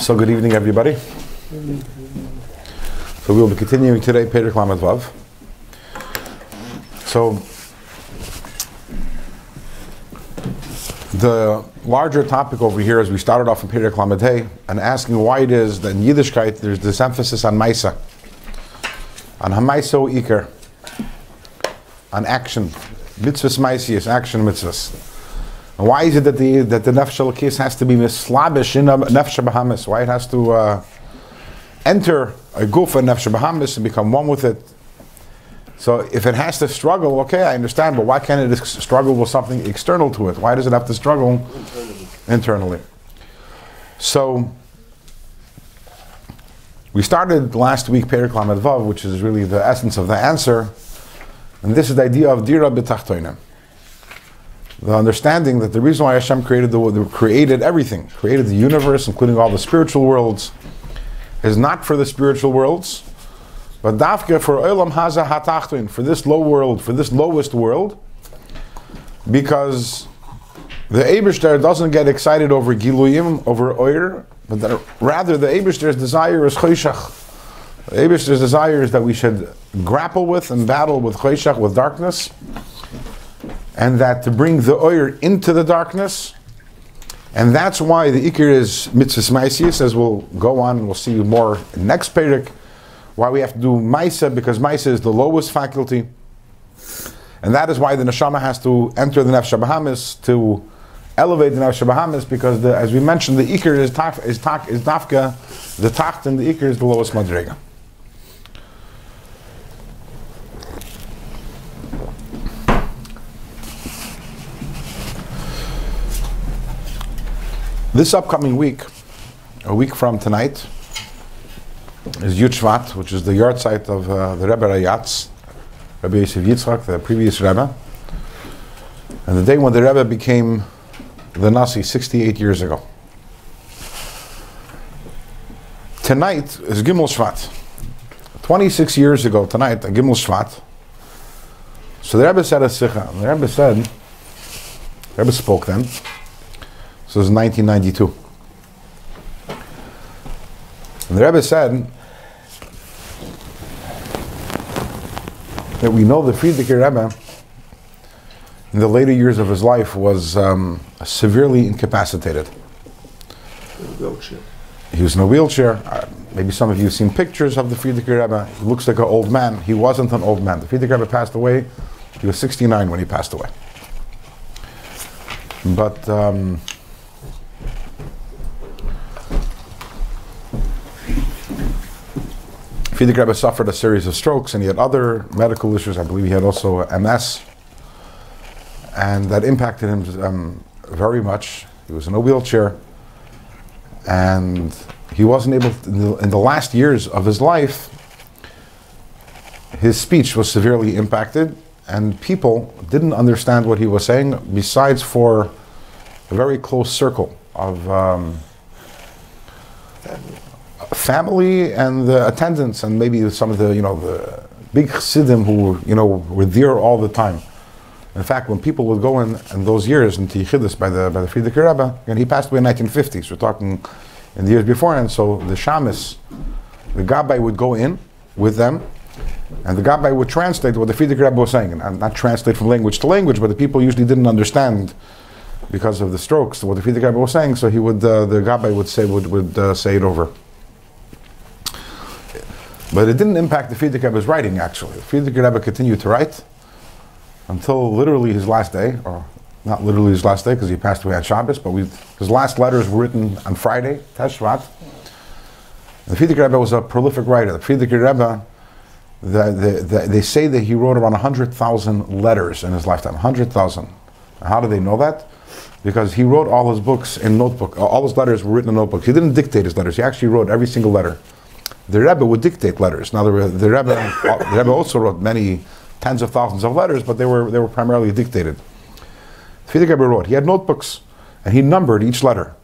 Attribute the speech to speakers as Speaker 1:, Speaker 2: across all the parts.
Speaker 1: So good evening, everybody. So we will be continuing today, Perek Lamed Vav. So the larger topic over here is we started off in Perek Lamed Hey and asking why it is that in Yiddishkeit there's this emphasis on Maisa, on Hamaiso Iker, on action, mitzvahs Maisius, action mitzvahs. And why is it that the nefesh elokis has to be mislabish in a nefesh bahamis? Why it has to enter a guf and nefesh bahamis and become one with it? So if it has to struggle, okay, I understand, but why can't it struggle with something external to it? Why does it have to struggle internally? So we started last week Perek Lamed Vav, which is really the essence of the answer, and this is the idea of dira b'tachtonim. The understanding that the reason why Hashem created everything, created the universe, including all the spiritual worlds, is not for the spiritual worlds, but dafke for olam haza hatachton, for this low world, for this lowest world, because the Eibishter doesn't get excited over giluyim, over oir, but rather the Eibishter's desire is choshech. The Eibishter's desire is that we should grapple with and battle with choshech, with darkness, and that to bring the oir into the darkness, and that's why the ikir is mitzvahs maisius, as we'll go on and we'll see more next perek, why we have to do maisa, because maisa is the lowest faculty, and that is why the neshama has to enter the nefesh bahamis to elevate the nefesh bahamis, because as we mentioned, the ikir is dafka, the tacht, and the ikir is the lowest madrega. This upcoming week, a week from tonight, is Yud Shvat, which is the yard site of the Rebbe Rayatz, Rabbi Yosef Yitzchak, the previous Rebbe, and the day when the Rebbe became the Nasi 68 years ago. Tonight is Gimel Shvat. 26 years ago tonight, Gimel Shvat. So the Rebbe said a sikha, and the Rebbe spoke then. So it was 1992. And the Rebbe said that we know the Frierdiker Rebbe in the later years of his life was severely incapacitated. He was in a wheelchair. Maybe some of you have seen pictures of the Frierdiker Rebbe. He looks like an old man. He wasn't an old man. The Frierdiker Rebbe passed away. He was 69 when he passed away. But Frierdiker Rebbe suffered a series of strokes, and he had other medical issues. I believe he had also MS, and that impacted him very much. He was in a wheelchair, and he wasn't able to, in the last years of his life, his speech was severely impacted, and people didn't understand what he was saying, besides for a very close circle of family and the attendants, and maybe some of the the big chassidim who were there all the time. In fact, when people would go in those years into Yechidus by the Frierdiker Rebbe, and he passed away in 1950, so we're talking in the years before, and so the shamis, the gabbai would go in with them, and the gabbai would translate what the Frierdiker Rebbe was saying, and not translate from language to language, but the people usually didn't understand because of the strokes what the Frierdiker Rebbe was saying, so he would the gabbai would say it over. But it didn't impact the Frierdiker Rebbe's writing, actually. The Frierdiker Rebbe continued to write until literally his last day, or not literally his last day because he passed away on Shabbos, but his last letters were written on Friday, Teshvat. The Frierdiker Rebbe was a prolific writer. The Frierdiker Rebbe, they say that he wrote around 100,000 letters in his lifetime, 100,000. How do they know that? Because he wrote all his books in notebook. All his letters were written in notebooks. He didn't dictate his letters. He actually wrote every single letter. The Rebbe would dictate letters. Now the Rebbe also wrote many tens of thousands of letters, but they were primarily dictated. Frierdiker Rebbe wrote. He had notebooks, and he numbered each letter.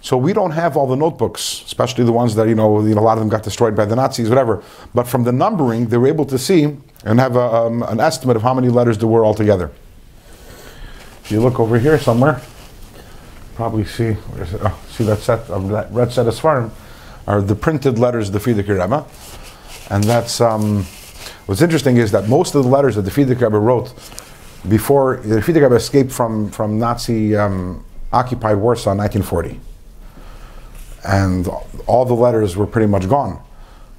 Speaker 1: So we don't have all the notebooks, especially the ones that a lot of them got destroyed by the Nazis, whatever. But from the numbering, they were able to see and have an estimate of how many letters there were altogether. If you look over here somewhere, probably see, where is it? Oh, see that set of that red set of Svarim. are the printed letters of the Frierdiker Rebbe. And that's, what's interesting is that most of the letters that the Frierdiker Rebbe wrote before the Frierdiker Rebbe escaped from Nazi occupied Warsaw in 1940. And all the letters were pretty much gone.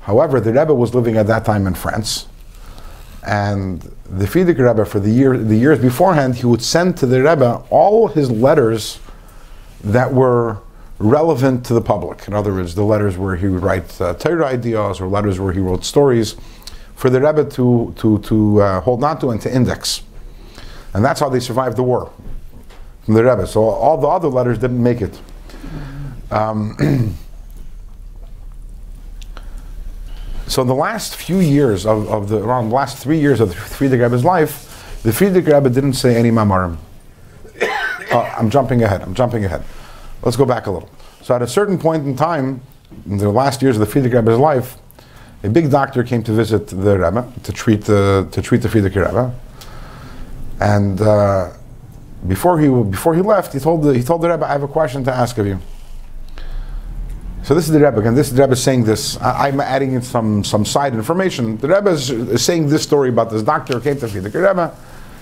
Speaker 1: However, the Rebbe was living at that time in France. And the Frierdiker Rebbe, for the years beforehand, he would send to the Rebbe all his letters that were relevant to the public. In other words, the letters where he would write Torah ideas, or letters where he wrote stories, for the Rebbe to hold on to and to index. And that's how they survived the war, from the Rebbe. So all the other letters didn't make it. So the last few years around the last 3 years of the Frierdiker Rebbe's life, the Frierdiker Rebbe didn't say any mamarim. I'm jumping ahead. Let's go back a little. So at a certain point in time, in the last years of the Frierdiker Rebbe's life, a big doctor came to visit the Rebbe to treat the Frierdiker Rebbe. And before he left, he told the Rebbe, "I have a question to ask of you." So this is the Rebbe, and this is the Rebbe saying this. I'm adding in some side information. The Rebbe is saying this story about this doctor who came to the Frierdiker Rebbe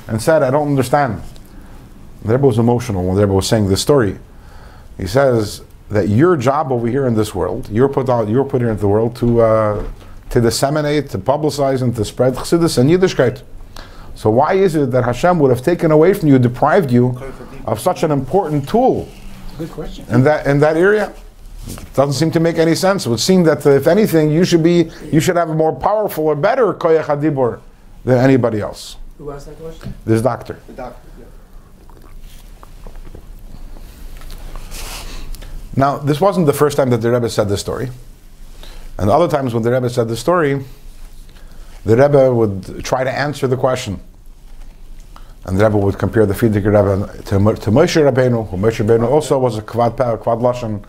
Speaker 1: and said, "I don't understand." The Rebbe was emotional when the Rebbe was saying this story. He says that your job over here in this world, you're put here into the world to disseminate, to publicize, and to spread Chassidus and Yiddishkeit. So why is it that Hashem would have taken away from you, deprived you of such an important tool?
Speaker 2: Good question.
Speaker 1: In that area? It doesn't seem to make any sense. It would seem that if anything, you should have a more powerful or better koyach hadibur than anybody else.
Speaker 2: Who asked that question?
Speaker 1: This doctor.
Speaker 2: The doctor. Yeah.
Speaker 1: Now, this wasn't the first time that the Rebbe said this story. And other times when the Rebbe said the story, the Rebbe would try to answer the question. And the Rebbe would compare the Frierdiker Rebbe to Moshe Rabbeinu, who Moshe Rabbeinu also was a Kvad Lashon.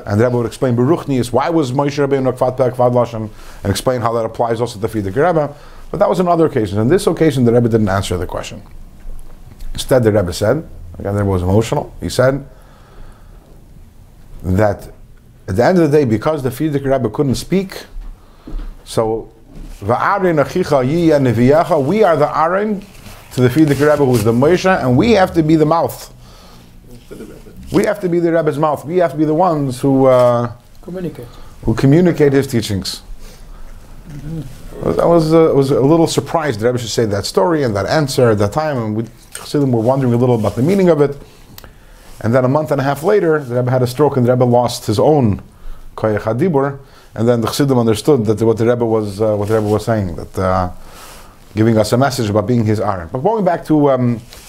Speaker 1: And the Rebbe would explain Beruchnius, why was Moshe Rabbeinu a Kvad Lashon, and explain how that applies also to the Frierdiker Rebbe. But that was on other occasions. On this occasion, the Rebbe didn't answer the question. Instead, the Rebbe said, again, the Rebbe was emotional, he said that at the end of the day, because the Frierdiker Rebbe couldn't speak, so Va'arin achicha yiyah neviyacha, we are the Aaron to the Frierdiker Rebbe, who is the Moshe, and we have to be the mouth. We have to be the Rebbe's mouth. We have to be the ones who communicate his teachings. I was a little surprised the Rebbe should say that story and that answer at that time, and we Chassidim were wondering a little about the meaning of it. And then a month and a half later, the Rebbe had a stroke, and the Rebbe lost his own koyach hadibur. And then the Chassidim understood that what the Rebbe was saying, that giving us a message about being his Aaron. But going back to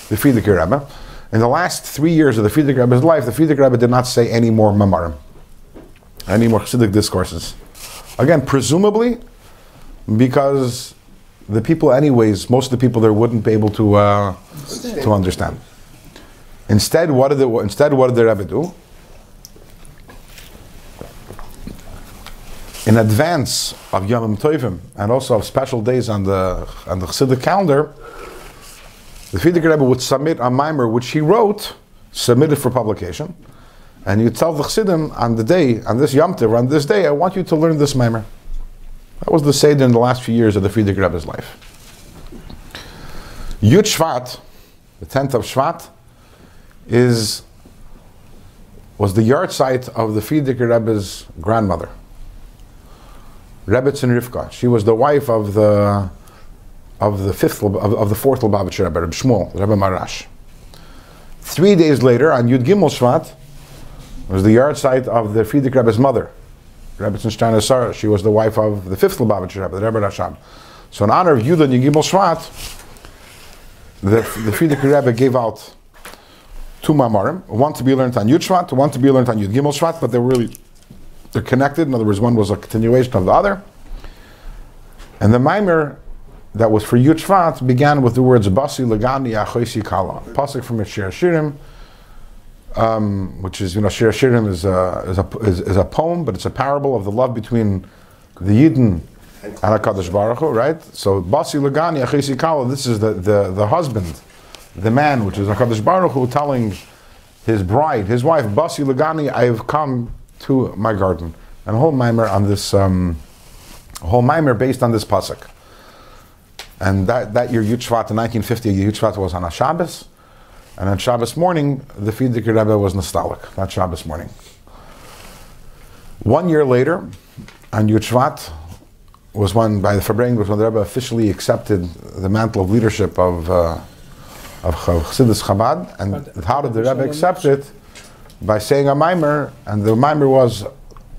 Speaker 1: the Frierdiker Rebbe, in the last 3 years of the Frierdiker Rebbe's life, the Frierdiker Rebbe did not say any more mamarim, any more Chassidic discourses. Again, presumably because the people, anyways, most of the people there wouldn't be able to understand. Instead, what did the Rebbe do? In advance of Yom Tovim and also of special days on the Chassidic calendar, the Frierdiker Rebbe would submit a mimer which he wrote, submitted for publication, and you tell the Chassidim on the day, on this Yom Tov, on this day, I want you to learn this mimer. That was the Seder in the last few years of the Frierdiker Rebbe's life. Yud Shvat, the 10th of Shvat, was the yard site of the Frierdiker Rebbe's grandmother, Rebbetzin Rivka. She was the wife of the fourth Lubavitcher Rebbe, Reb Shmuel, Rebbe Marash. 3 days later, on Yud Gimel Shvat, was the yard site of the Frierdiker Rebbe's mother, Rebbetzin Shtainer Sarah. She was the wife of the fifth Lubavitcher Rebbe, the Rebbe Rashab. So in honor of Yud and Yud Gimel Shvat, the Frierdiker Rebbe gave out 2 mamarim, one to be learned on Yud Shvat, one to be learned on Yud Gimel Shvat, but they're connected. In other words, one was a continuation of the other. And the mimer that was for Yud Shvat began with the words Basi Lagani Achoisi Kala, pasuk from Shir Hashirim, which is, Shir Hashirim is a poem, but it's a parable of the love between the Yidden and HaKadosh Baruch Hu, right? So Basi Lagani Achoisi Kala, this is the husband, the man, which is HaKadosh Baruch Hu, telling his bride, his wife, Basi Lagani, I have come to my garden, and a whole mimer on this, a whole mimer based on this pasuk. And that year, Yud Shvat, in 1950, Yud Shvat was on a Shabbos, and on Shabbos morning, the Frierdiker Rebbe was nostalgic, that Shabbos morning. 1 year later, on Yud Shvat, was when, by the Farbrengen, was when the Rebbe officially accepted the mantle of leadership of Chassidus Chabad. And how did the Rebbe accept it? By saying a mimer, and the mimer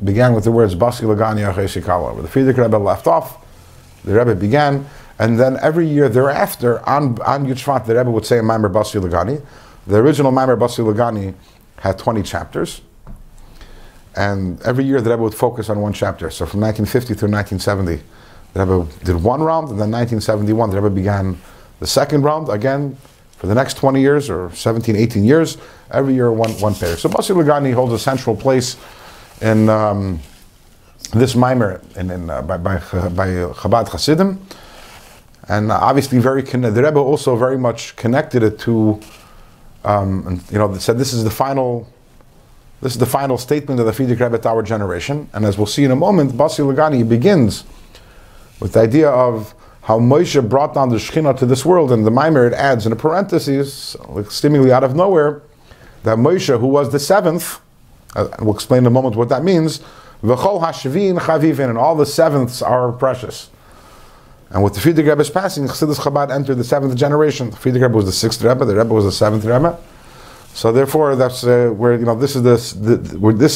Speaker 1: began with the words Basi Lagani Achei Sikala. Where the Frierdiker Rebbe left off, the Rebbe began, and then every year thereafter, on Yud Shvat, the Rebbe would say a mimer Basi Lagani. The original mimer Basi Lagani had 20 chapters. And every year the Rebbe would focus on one chapter. So from 1950 through 1970, the Rebbe did one round, and then 1971 the Rebbe began the second round again for the next 20 years, or 17, 18 years, every year one pair. So Basi Lagani holds a central place in this mimer by Chabad Hasidim, and obviously the Rebbe also very much connected it to, said this is the final statement of the Frierdiker Rebbe to our generation. And as we'll see in a moment, Basi Lagani begins with the idea of how Moshe brought down the Shekhinah to this world, and the Maimer, it adds in a parenthesis, like seemingly out of nowhere, that Moshe, who was the seventh, we'll explain in a moment what that means, V'chol hashvin chavivin, and all the sevenths are precious. And with the Frierdiker Rebbe's passing, Chassidus Chabad entered the seventh generation. The Frierdiker Rebbe was the sixth Rebbe, the Rebbe was the seventh Rebbe. So therefore, that's where this is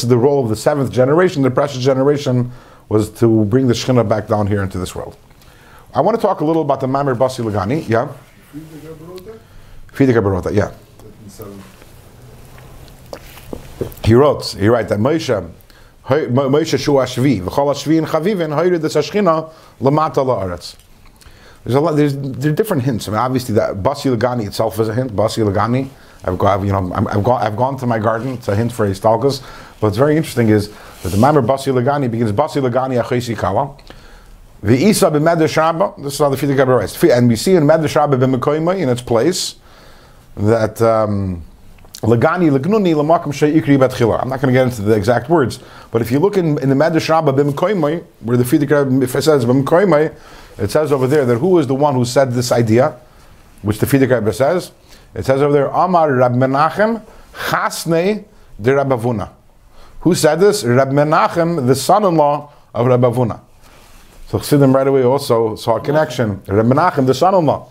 Speaker 1: the role of the seventh generation. The precious generation was to bring the Shekhinah back down here into this world. I want to talk a little about the Maimer Basi Lagani. Yeah. Frierdiker Rebbe wrote that. Yeah. He wrote that Moshe Shu Ashvi v'chol Ashvi and Chavivin hoyred the Shekhinah lamata la'aretz. There are different hints. I mean, obviously, that Basi Lagani itself is a hint. Basi Lagani. I've gone to my garden. It's a hint for Histalkus. But what's very interesting is that the Maimer Basi Lagani begins Basi Lagani Achei Sikala. The Isa b'Medrash Rabbah. This is how the Frierdiker Rebbe writes. And we see in Medrash Rabbah b'Mekoymai, in its place, that Lagani Lagnuni Lamakam Sheikri Batchila. I'm not going to get into the exact words, but if you look in the Medrash Rabbah b'Mekoymai, where the Frierdiker Rebbe says b'Mekoymai, it says over there that who is the one who said this idea, which the Frierdiker Rebbe says. It says over there, Amar Rab Menachem Chasnei de Rab Avuna. Who said this? Rab Menachem, the son-in-law of Rab Avuna. So Chassidim right away also saw a connection. Rab Menachem, the son-in-law.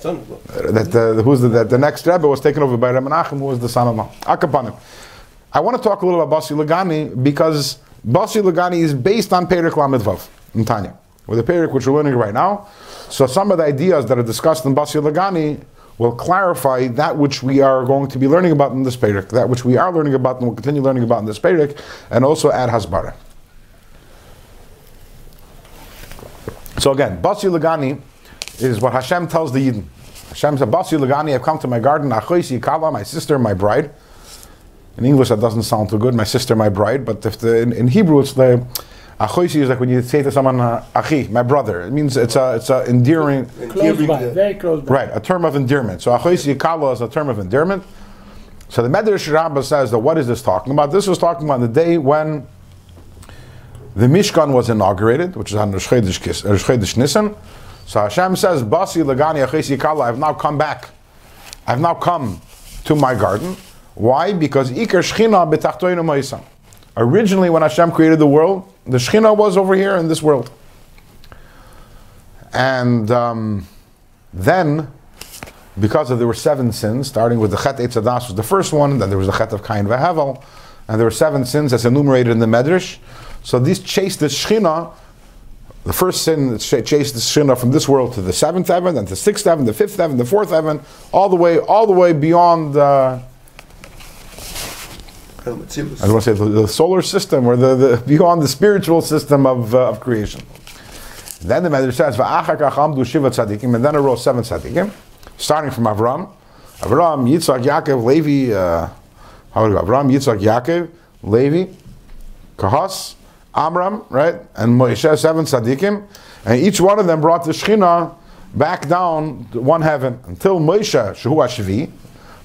Speaker 1: The next Rebbe was taken over by Rab Menachem, who was the son-in-law. Akapanim. I want to talk a little about Basi Lagani, because Basi Lagani is based on Perek Lamed Vav in Tanya, with the Perek which we're learning right now. So some of the ideas that are discussed in Basi Lagani will clarify that which we are going to be learning about in this Perek, that which we are learning about and will continue learning about in this Perek, and also add Hasbara. So again, Basi Lagani is what Hashem tells the Yidden. Hashem said, Basi Lagani, I've come to my garden, Achoisi Kala, my sister, my bride. In English that doesn't sound too good, my sister, my bride, but in Hebrew it's the Achoisi is like when you say to someone, Achi, my brother. It means it's a endearing,
Speaker 2: close by, very close by.
Speaker 1: Right, a term of endearment. So Achoisi Kala is a term of endearment. So the Medrash Rabbah says that what is this talking about? This was talking about the day when the Mishkan was inaugurated, which is on Rosh Chodesh Nisan. So Hashem says, Basi Lagani Achoisi Kala, I've now come back. I've now come to my garden. Why? Because Iker Shechina B'tachtoinu Ma'isa. Originally, when Hashem created the world, the Shekhinah was over here in this world. And then, because there were 7 sins, starting with the Chet Eitz Hadas was the first one, then there was the Chet of Cain V'Hevel, and there were 7 sins as enumerated in the Medrash. So these chased the Shekhinah. The first sin chased the Shekhinah from this world to the 7th heaven, then to the 6th heaven, the 5th heaven, the 4th heaven, all the way beyond I don't want to say the solar system, or the beyond the spiritual system of creation. Then the Medrash says, "Va'achar kach amdu shiva tzadikim," and then it arose 7 tzadikim, starting from Avram, Yitzchak, Yaakov, Levi. How would it go? Avram, Yitzchak, Yaakov, Levi, Kahas, Amram, right, and Moshe, 7 tzadikim, and each one of them brought the Shekhinah back down to one heaven until Moshe, Shehu Ashvi.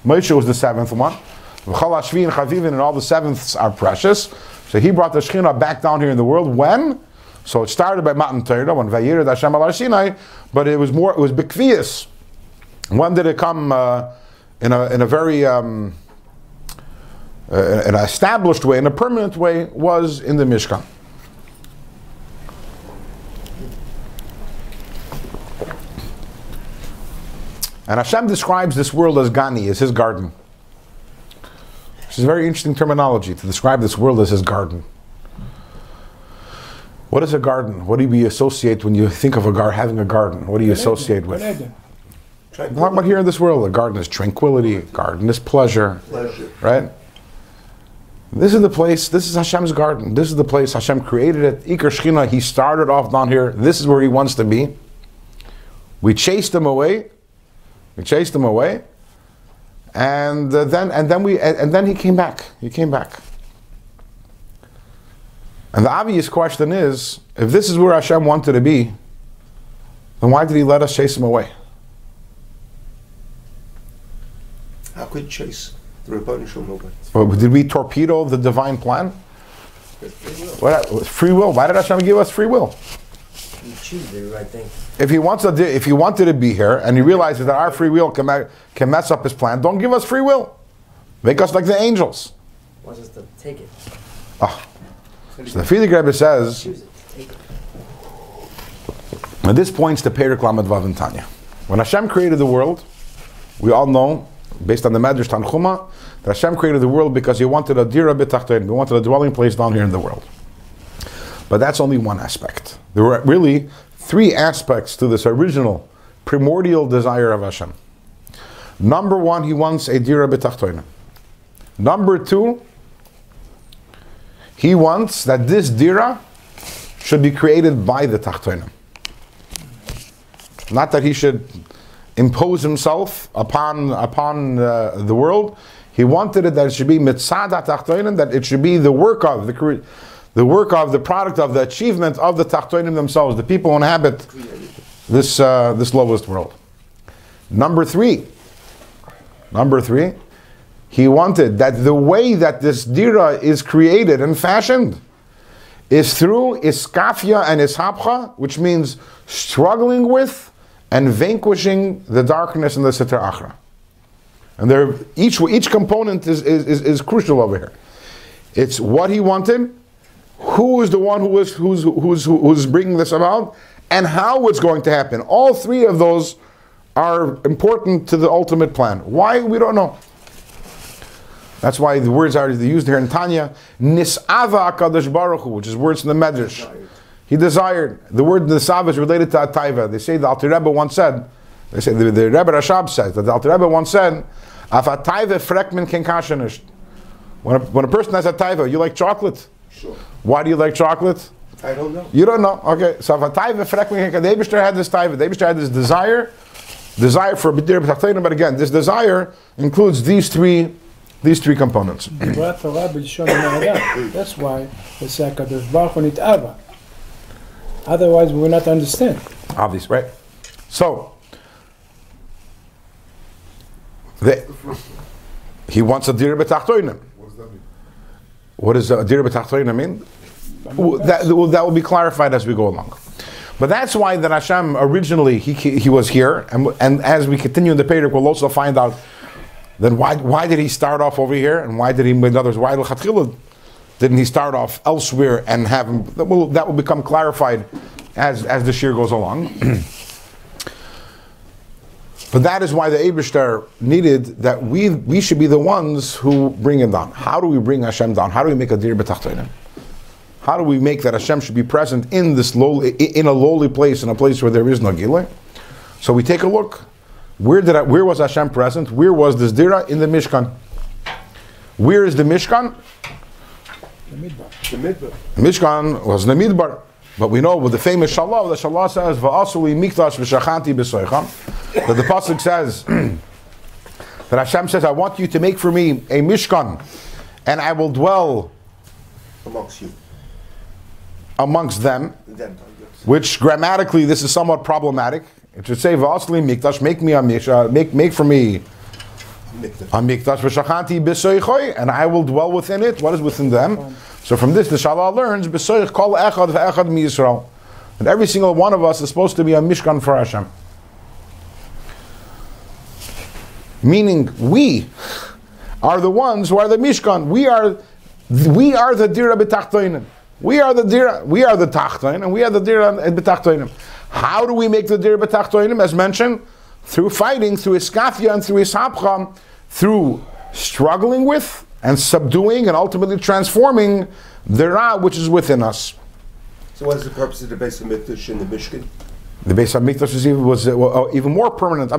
Speaker 1: Moshe was the 7th one. And all the 7ths are precious. So he brought the Shekhinah back down here in the world. When? So it started by Matan Torah, when Vayired Hashem al Har Sinai, but it was Bikvias. When did it come in a very an established way, in a permanent way, was in the Mishkan. And Hashem describes this world as Gani, as his garden. This is a very interesting terminology, to describe this world as his garden. What is a garden? What do you associate when you think of having a garden? What do you associate with? Talk about here in this world, a garden is tranquility, a garden is pleasure. Right? This is the place, this is Hashem's garden. This is the place Hashem created it. Iker Shechina, he started off down here. This is where he wants to be. We chased him away. And then he came back. And the obvious question is, if this is where Hashem wanted to be, then why did he let us chase him away?
Speaker 3: How could you chase the Rebbeinu Shalom away?
Speaker 1: Well, did we torpedo the divine plan? Free will. Why did Hashem give us free will?
Speaker 2: You choose the right thing.
Speaker 1: If he wanted to be here and he realizes that our free will can mess up his plan, don't give us free will. Make us like the angels.
Speaker 2: Wants us to take it.
Speaker 1: So the Frierdiker Rebbe says,
Speaker 2: Choose it. Take it.
Speaker 1: and this points to Perek Lamed Vav in Tanya. When Hashem created the world, we all know, based on the Medrash Tanchuma, that Hashem created the world because he wanted a dira b'tachtoin, he wanted a dwelling place down here in the world. But that's only one aspect. There were really three aspects to this original, primordial desire of Hashem. Number one, he wants a dira b'tachtoin. Number two, he wants that this dira should be created by the tachtoinim. Not that he should impose himself upon the world. He wanted it that it should be mitzad tachtoinim, that it should be the work of the product of the achievement of the tachtoinim themselves, the people who inhabit this lowest world. Number three, he wanted that the way that this dira is created and fashioned is through iskafia and ishapcha, which means struggling with and vanquishing the darkness and the Sitra Achra. And each component is crucial over here. It's what he wanted, who is the one who's bringing this about, and how it's going to happen. All three of those are important to the ultimate plan. Why? We don't know. That's why the words are used here in Tanya. Nis'ava HaKadosh Baruch Hu, which is words in the Medrash. He desired. The word nis'ava is related to Atayva. They say the Alter Rebbe once said, the Rebbe Rashab says, that the Alter Rebbe once said, Af Atayva frekmen ken kasha nisht. When a person has Atayva, you like chocolate?
Speaker 3: Sure.
Speaker 1: Why do you like chocolate?
Speaker 3: I don't know.
Speaker 1: You don't know? Okay. So Af Atayva frekmen ken, the Eibishter had this Tayva. The Eibishter had this desire for B'dir B'tachtonim, but again, this desire includes these three components.
Speaker 4: That's why they say HaKadosh Baruch Hu nit'ava. Otherwise, we will not understand.
Speaker 1: Obvious, right? So, he wants a dir b'tachtoinim.
Speaker 3: What does that mean?
Speaker 1: What does a dir b'tachtoinim mean? That will be clarified as we go along. But that's why that Hashem originally he was here, and as we continue in the Perek, we'll also find out then why did he start off over here, and why did he, in other words, why didn't he start off elsewhere and have him? That will become clarified as the shir goes along. But that is why the Eibishter needed that we should be the ones who bring him down. How do we bring Hashem down? How do we make a dir b'tachtonim? How do we make that Hashem should be present in a lowly place, in a place where there is no gilui? So we take a look. Where was Hashem present? Where was this dira? In the Mishkan. Where is the Mishkan?
Speaker 4: The midbar.
Speaker 1: The Mishkan was in the Midbar. But we know with the famous Shalah, the Shalah says, Va'asuli mikdash v'shachanti b'soicham. That the Pasuk says, that Hashem says, I want you to make for me a Mishkan, and I will dwell amongst them. Which grammatically, this is somewhat problematic. It should say, Va'asuli mikdash, make me a Mishkan, make for me a mikdash v'shachanti b'soichoi, and I will dwell within it. What is within them? So from this, the Shalal learns, B'soich kol echad ve'echad mi Yisrael. And every single one of us is supposed to be a Mishkan for Hashem. Meaning, we are the ones who are the Mishkan. We are the Dira B'tachtoinim. We are the Tachtoin, and we are the Dira B'tachtoinim. How do we make the Dira B'tachtoinim? As mentioned, through fighting, through Iskafia, and through Ishapcha, through struggling with, and subduing, and ultimately transforming the Ra which is within us.
Speaker 3: So what is the purpose of the Beis HaMikdash and the Mishkan?
Speaker 1: The Beis HaMikdash was even more permanent.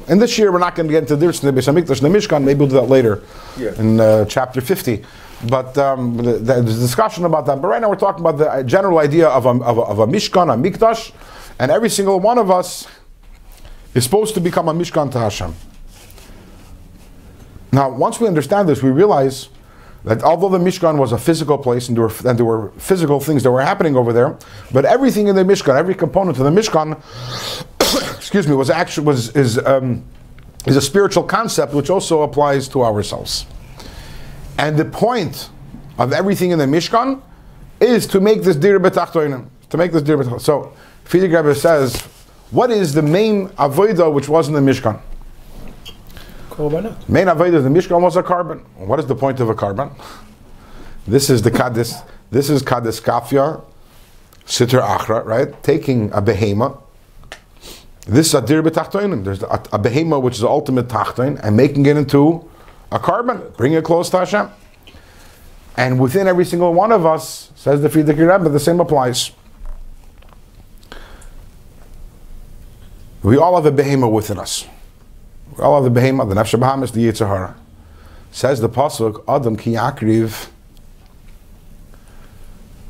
Speaker 1: And this year we're not going to get into this in the Beis HaMikdash and the Mishkan. Maybe we'll do that later in chapter 50. But there's discussion about that. But right now we're talking about the general idea of a Mishkan, a Mikdash, and every single one of us is supposed to become a Mishkan to Hashem. Now, once we understand this, we realize that although the Mishkan was a physical place and there were physical things that were happening over there, but everything in the Mishkan, every component of the Mishkan, excuse me, is a spiritual concept which also applies to ourselves. And the point of everything in the Mishkan is to make this Dir B'tachtoinim. So, Friedrich Rebbe says, what is the main avodah which was in the Mishkan?
Speaker 4: Korbanot.
Speaker 1: Main avodah of the Mishkan was a carbon. What is the point of a carbon? This is the Kaddish. This is Kaddish Kafya, Sitr Achra, right? Taking a behema. This is a dir b'tachtoinim. There's a behema which is the ultimate tachtoin, and making it into a carbon, bring it close to Hashem. And within every single one of us, says the Friedrich Rebbe, the same applies. We all have a behema within us. We all have the behema, the nefesh habahamis, the Yetzer Hara. Says the pasuk, Adam ki yakriv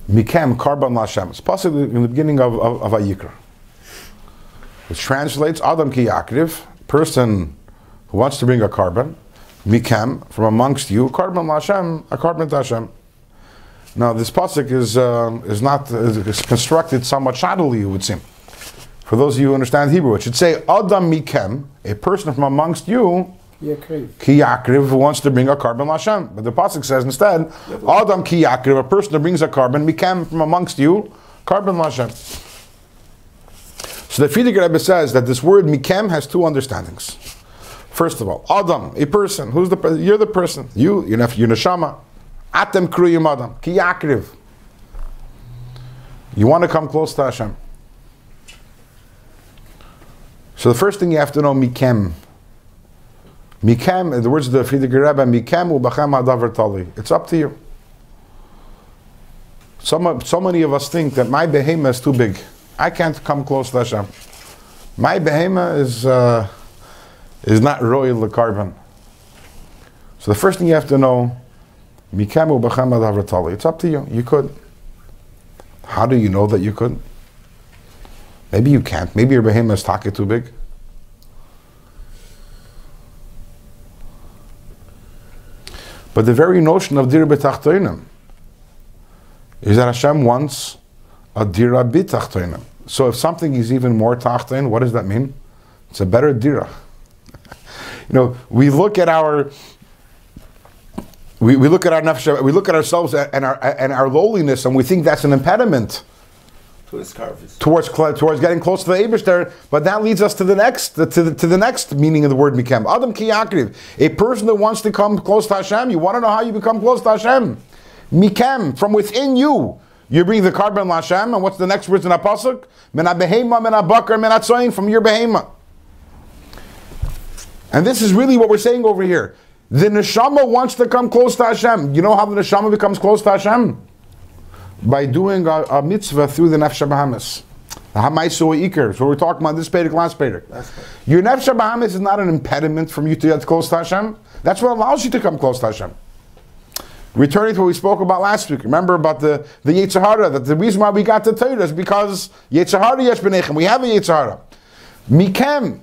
Speaker 1: mikem karban l'Hashem. It's pasuk in the beginning of Vayikra, which translates Adam ki yakriv, person who wants to bring a carbon, mikem, from amongst you, karban l'Hashem, a carbon to Hashem. Now this pasuk is constructed somewhat shoddily, it would seem. For those of you who understand Hebrew, it should say Adam mikem, a person from amongst you, ki yakriv, who wants to bring a carbon l'Hashem. But the pasuk says instead, Adam ki yakriv, a person who brings a carbon, mikem, from amongst you, carbon l'Hashem. So the Friedrich Rebbe says that this word mikem has two understandings. First of all, Adam, a person. You're the person. You're neshama. Atem kruyim Adam. Ki yakriv. You want to come close to Hashem. So the first thing you have to know, mikem. Mikem, in the words of the Friedrich Rebbe, mikem ubachem hadavar tali. It's up to you. So many of us think that my behema is too big. I can't come close to Hashem. My behema is not royal carbon. So the first thing you have to know, mikem ubachem hadavar tali. It's up to you. You could. How do you know that you could? Maybe you can't. Maybe your behema is taka too big. But the very notion of dir b'tachtoinim is that Hashem wants a dira b'tachtoinim. So if something is even more tachtoin, what does that mean? It's a better dira. We look at our nefesh, we look at ourselves and our lowliness, and we think that's an impediment towards getting close to the Eibishter, but that leads us to the next meaning of the word mikem. Adam ki yakriv, a person that wants to come close to Hashem. You want to know how you become close to Hashem? Mikem, from within you. You bring the carbon l'Hashem, and what's the next words in that pasuk? Min ha-behema, min ha-bakar, min ha-tzoyin, from your behema. And this is really what we're saying over here. The neshama wants to come close to Hashem. You know how the neshama becomes close to Hashem? By doing a mitzvah through the nefesh habahamis. The hamaisu ikar. So we're talking about this Perek, last Perek. Your nefesh habahamis is not an impediment from you to get close to Hashem. That's what allows you to come close to Hashem. Returning to what we spoke about last week. Remember about the Yetzer Hara, that the reason why we got to Torah is because Yetzer Hara yesh b'nechem. We have a Yetzer Hara. Mikem.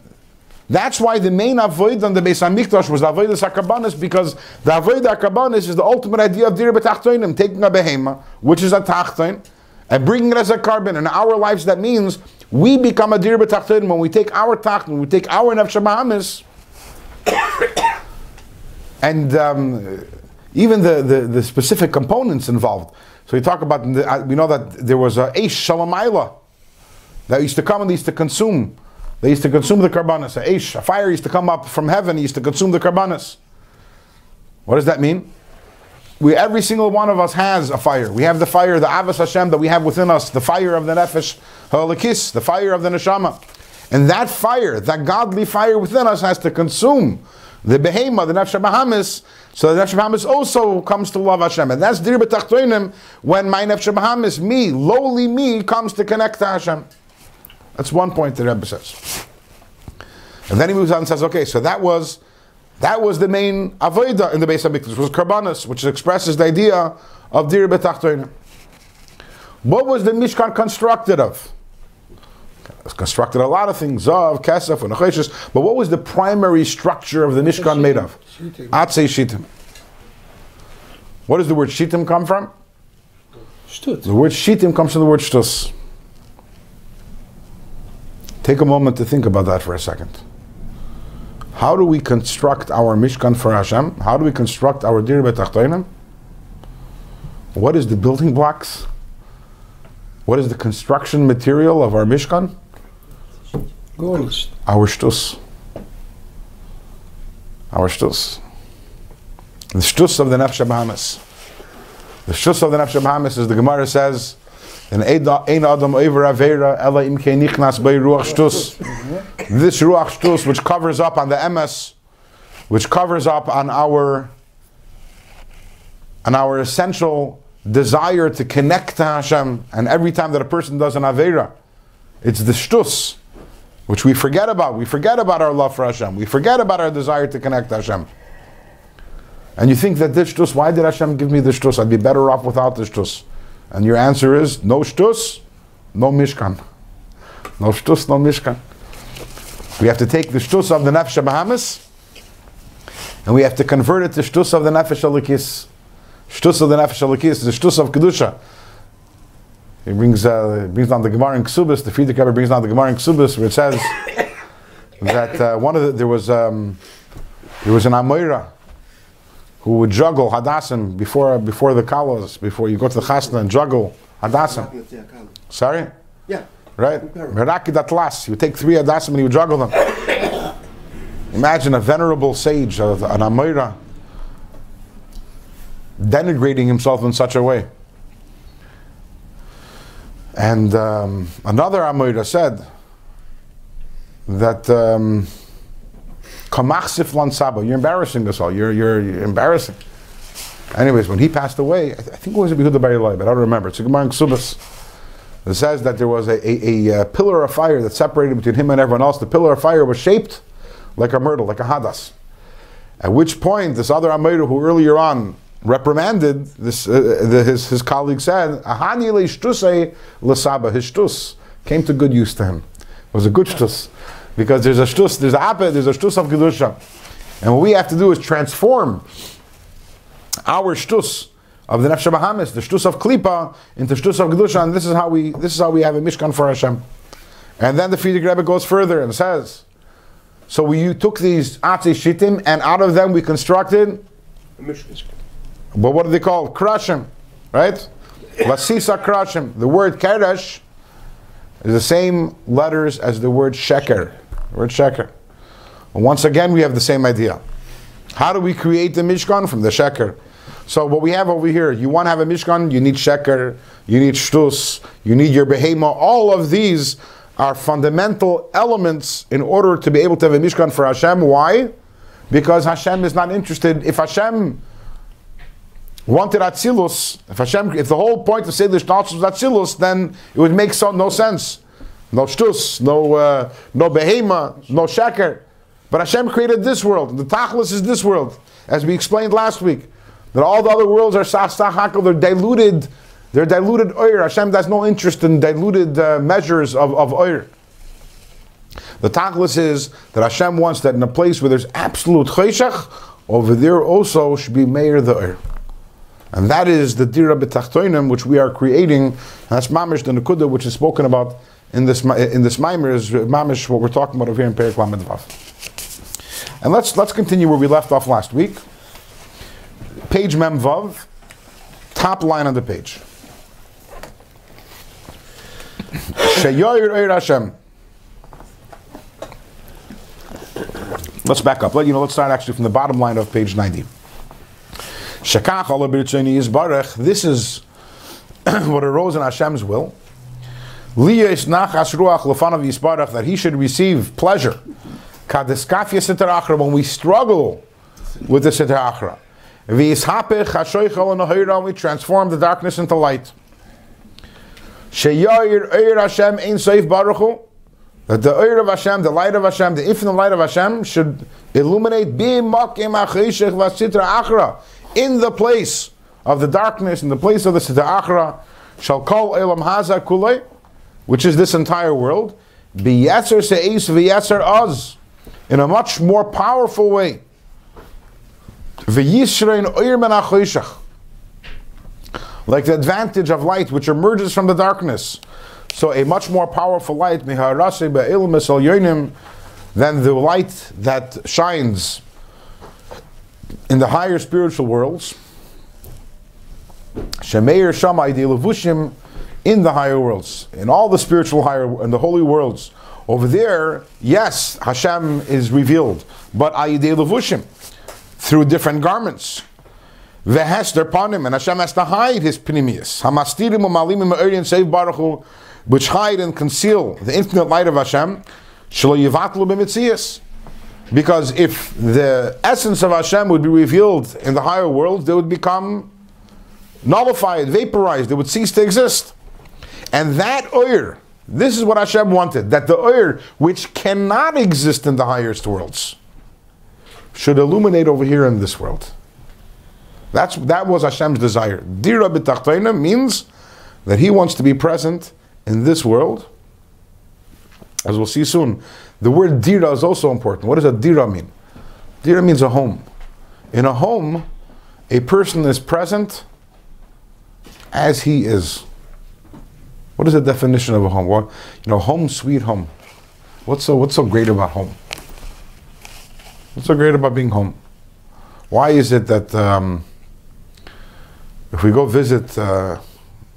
Speaker 1: That's why the main avoid on the Beis HaMikdash was the avoid of HaKarbanis, because the avoid of HaKarbanis is the ultimate idea of dir b'tachtoinim, taking a behema, which is a tachtoin, and bringing it as a carbon. In our lives, that means we become a dir b'tachtoinim when we take our tachtoin, when we take our nefesh habahamis, even the specific components involved. So we talk about, we know that there was a Eish Shalamayla that used to come and used to consume. They used to consume the karbanas. A fire used to come up from heaven, used to consume the karbanas. What does that mean? Every single one of us has a fire. We have the fire, the Avos Hashem that we have within us, the fire of the Nefesh Ha'olakis, the fire of the Neshama. And that fire, that godly fire within us has to consume the Behema, the Nefesh Bahamis, so the Nefesh Bahamis also comes to love Hashem. And that's Dir B'Tachtoinim, when my Nefesh Bahamis, me, lowly me, comes to connect to Hashem. That's one point the Rebbe says. And then he moves on and says, okay, so that was the main avodah in the Beis HaMikdash, which was karbanos, which expresses the idea of Dir B'Tachtoinim. What was the Mishkan constructed of? It was constructed a lot of things, Zav, Kesef, and Acheshes, but what was the primary structure of the Mishkan made of? Atzei Shittim. What does the word Shittim come from?
Speaker 4: Shtut.
Speaker 1: The word Shittim comes from the word Shtus. Take a moment to think about that for a second. How do we construct our Mishkan for Hashem? How do we construct our Dir B'Tachtoinim? What is the building blocks? What is the construction material of our Mishkan?
Speaker 4: Gold.
Speaker 1: Our Shtus. Our Shtus. The Shtus of the Nefesh Bahamis. The Shtus of the Nefesh Bahamis, as the Gemara says, in Ein Adam Oiver Aveira Ela Imkei Nichnas Bei Ruach Shtus. This Ruach Shtus, which covers up on the emes, which covers up on our essential desire to connect to Hashem, and every time that a person does an Aveira, it's the Shtus, which we forget about. We forget about our love for Hashem. We forget about our desire to connect to Hashem. And you think that this Shtus, why did Hashem give me this Shtus? I'd be better off without this Shtus. And your answer is, no Shtus, no Mishkan. No Shtus, no Mishkan. We have to take the Shtus of the Nefesh Bahamis, and we have to convert it to Shtus of the Nefesh Elikis. Shtus of the Nefesh Elikis is the Shtus of Kedusha. He brings down the Gemara in Ksubis, the Friedrich Rebbe brings down the Gemara in Ksubis, where it says that there was an Amoira who would juggle Hadassim before the Kalos, before you go to the Chasna and juggle Hadassim. Sorry?
Speaker 3: Yeah.
Speaker 1: Right? Meraki Datlas. You would take 3 Hadassim and you would juggle them. Imagine a venerable sage, an Amoira, denigrating himself in such a way. And another Amoira said that Kamachsif lan Saba, you're embarrassing us all. You're embarrassing. Anyways, when he passed away, I think it was a Yehuda Bar Yilai, but I don't remember. It's a Gemara in Ksubas. It says that there was a pillar of fire that separated between him and everyone else. The pillar of fire was shaped like a myrtle, like a hadas. At which point, this other Amoira who earlier on reprimanded this, his colleague said, "Ahani le shtusei l'saba." His shtus came to good use to him. It was a good shtus. Because there's a shtus, there's a shtus of Kedusha. And what we have to do is transform our shtus of the Nefesh Bahamis, the shtus of Klipa, into shtus of Kedusha, and this is how we have a Mishkan for Hashem. And then the Friedrich Rebbe goes further and says, so we took these Atzei Shittim, and out of them we constructed, but what do they call? Krashim, right? Lasisa Krashim. The word Keresh is the same letters as the word Sheker. The word Sheker. And once again, we have the same idea. How do we create the Mishkan? From the Sheker. So what we have over here, you want to have a Mishkan, you need Sheker, you need Shtus, you need your Behema. All of these are fundamental elements in order to be able to have a Mishkan for Hashem. Why? Because Hashem is not interested. If Hashem wanted Atzilus, if the whole point of Seder Shnatz was Atzilus, then it would make no sense. No Shtus, no Behema, no Sheker. But Hashem created this world. The Tachlis is this world. As we explained last week, that all the other worlds are Sach-Sach-Hakel, they're diluted oir. Hashem has no interest in diluted measures of oir. The Tachlis is that Hashem wants that in a place where there's absolute Cheshach, over there also should be Meir the oir. And that is the Dir B'Tachtoinim which we are creating. And that's Mamish the Nekuda, which is spoken about in this Maimer, is Mamish what we're talking about over here in Perek Lamed Vav. And let's continue where we left off last week. Page Mem Vav, top line on the page. Sheyoyer Eir Hashem. Let's back up. Let's start actually from the bottom line of page 90. Shekach ala b'ritzoni yizbarech. This is what arose in Hashem's will. Liyes nachas ruach lefanav yizbarech, that He should receive pleasure. Kadeskafia siter achra, when we struggle with the siter achra. V'yishapech hashoichel anohira, we transform the darkness into light. Sheyoyer Eir Hashem ein soif baruch hu, that the Eir of Hashem, the light of Hashem, the infinite light of Hashem, should illuminate b'makim ha'cheshech v'sitra achra, in the place of the darkness, in the place of the sitra achra, shall call elam haza kulei, which is this entire world, b'yetzer se'is v'yetzer oz, in a much more powerful way. V'yishrein Eir men ha'cheshech, like the advantage of light which emerges from the darkness. So a much more powerful light than the light that shines in the higher spiritual worlds. Shemeir Shammai Levushim, in the higher worlds, in all the spiritual higher and the holy worlds. Over there, yes, Hashem is revealed, but Ayidei Levushim, through different garments. Vehester panim, and Hashem has to hide His pnimius. Hamastirim u'malimim ha'orin seiv baruch hu, which hide and conceal the infinite light of Hashem. Shelo yivatlu b'mitzias. Because if the essence of Hashem would be revealed in the higher worlds, they would become nullified, vaporized. They would cease to exist. And that oir, this is what Hashem wanted, that the oir, which cannot exist in the highest worlds, should illuminate over here in this world. That was Hashem's desire. Dira b'tachtoina means that He wants to be present in this world. As we'll see soon, the word dira is also important. What does a dira mean? Dira means a home. In a home, a person is present as he is. What is the definition of a home? Well, home sweet home. What's so great about home? What's so great about being home? Why is it that if we go visit the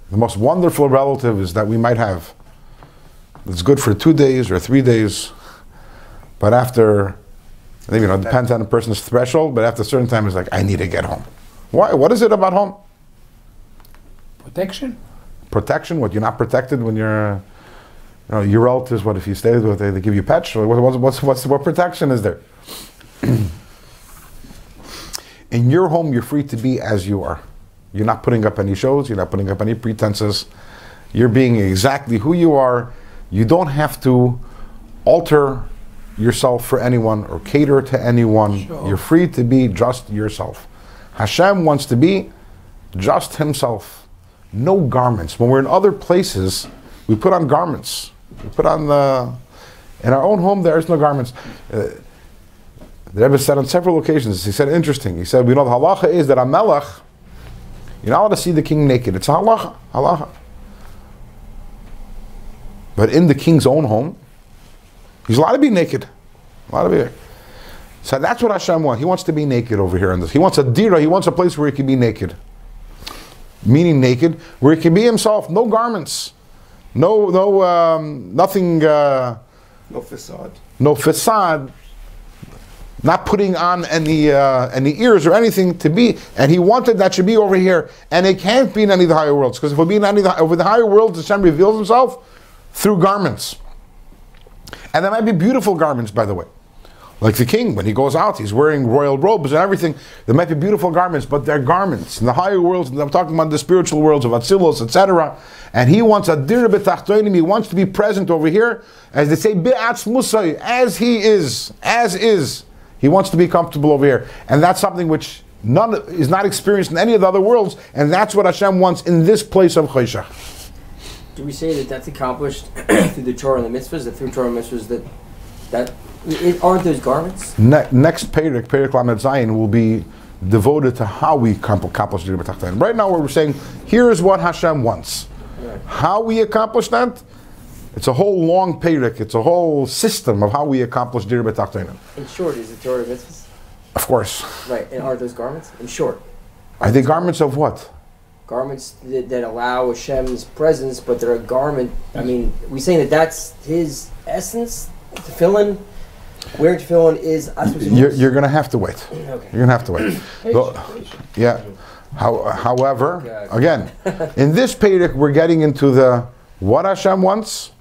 Speaker 1: most wonderful relatives that we might have, it's good for 2 days or 3 days, but after, it depends on the person's threshold, but after a certain time it's like, I need to get home. Why? What is it about home?
Speaker 4: Protection.
Speaker 1: Protection? What, you're not protected when you're, your relatives, what if you stay with, they give you pets? What protection is there? In your home, you're free to be as you are. You're not putting up any shows, you're not putting up any pretenses. You're being exactly who you are. You don't have to alter yourself for anyone or cater to anyone. Sure. You're free to be just yourself. Hashem wants to be just Himself. No garments. When we're in other places, we put on garments. We put on in our own home, there is no garments. The Rebbe said on several occasions, he said, interesting, he said, the halacha is that a melech, you're not allowed to see the king naked. It's a halacha. But in the king's own home, he's allowed to be naked. So that's what Hashem wants. He wants to be naked over here in this. He wants a dira, He wants a place where He can be naked. Meaning naked, where He can be Himself, no garments. Nothing. No
Speaker 3: facade.
Speaker 1: No facade. Not putting on any ears or anything to be, and He wanted that should be over here, and it can't be in any of the higher worlds, because if it would be in any over the higher worlds, Hashem reveals Himself through garments, and there might be beautiful garments, by the way, like the king when he goes out, he's wearing royal robes and everything. There might be beautiful garments, but they're garments in the higher worlds. And I'm talking about the spiritual worlds of Atzilus, etc. And He wants a dir b'tachtonim. He wants to be present over here, as they say, be'atzmusai, as He is, as is. He wants to be comfortable over here. And that's something which is not experienced in any of the other worlds. And that's what Hashem wants in this place of Choshech.
Speaker 2: Do we say that that's accomplished through the Torah and the mitzvahs, that through Torah and mitzvahs aren't those garments?
Speaker 1: Next Perek Lamed Zayin, will be devoted to how we accomplish the B'tachtonim. Right now we're saying, here is what Hashem wants. Right. How we accomplish that, it's a whole long Perek, it's a whole system of how we accomplish Dir B'tachtonim.
Speaker 2: In short, is it Torah mitzvahs?
Speaker 1: Of course.
Speaker 2: Right, and are those garments? In short.
Speaker 1: Are they garments of what?
Speaker 2: Garments that allow Hashem's presence, but they're a garment. I mean, we saying that that's His essence. Tefillin, wearing tefillin is.
Speaker 1: You're going to have to wait.
Speaker 2: Okay.
Speaker 1: You're going to have to wait. Yeah. However, again, in this Perek we're getting into the what Hashem wants,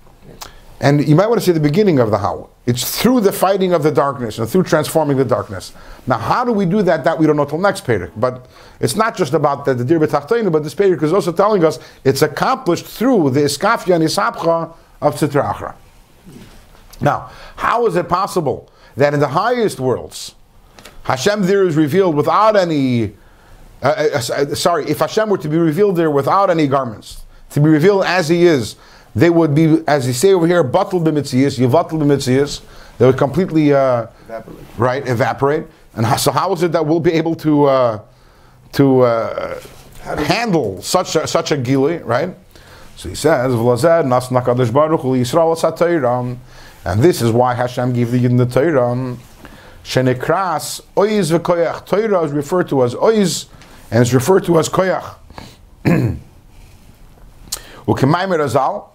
Speaker 1: and you might want to say the beginning of the how. It's through the fighting of the darkness and through transforming the darkness. Now, how do we do that? That we don't know till next Perek. But it's not just about the dir b'tachtoinu, but this Perek is also telling us it's accomplished through the iskafia and isapcha of Sitra Achra. Now, how is it possible that in the highest worlds, Hashem there is revealed without any, if Hashem were to be revealed there without any garments, to be revealed as He is, they would be, as you say over here, batal b'mitzias, yivatal b'mitzias, they would completely evaporate. And so how is it that we'll be able to handle such a gilui, right? So he says, "V'lazed nasna kadosh baruch hu Yisrael asatayram," and this is why Hashem gave the Yidden the Torah. Shenekras oiz v'koyach. Torah is referred to as oiz, and it's referred to as koyach. U'kemayim Razal,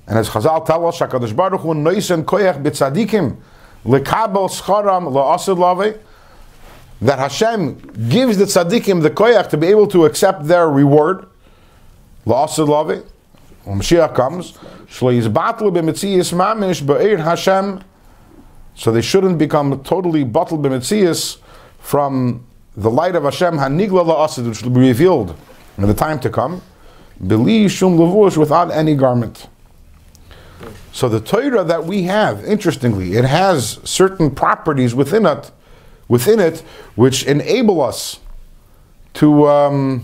Speaker 1: and as Chazal tell us, Hakadosh Baruch Hu noisen koyach b'tzadikim lekabel scharam la'ased lavei, that Hashem gives the tzadikim the koyach to be able to accept their reward. La'ased lavei. When Mashiach comes, shlo yizbatlu b'metzias mamish ba'ir Hashem, so they shouldn't become totally bottled b'metzias from the light of Hashem hanigla la'ased, which will be revealed in the time to come. Beli shum levush, without any garment. So the Torah that we have, interestingly, it has certain properties within it, which enable us to.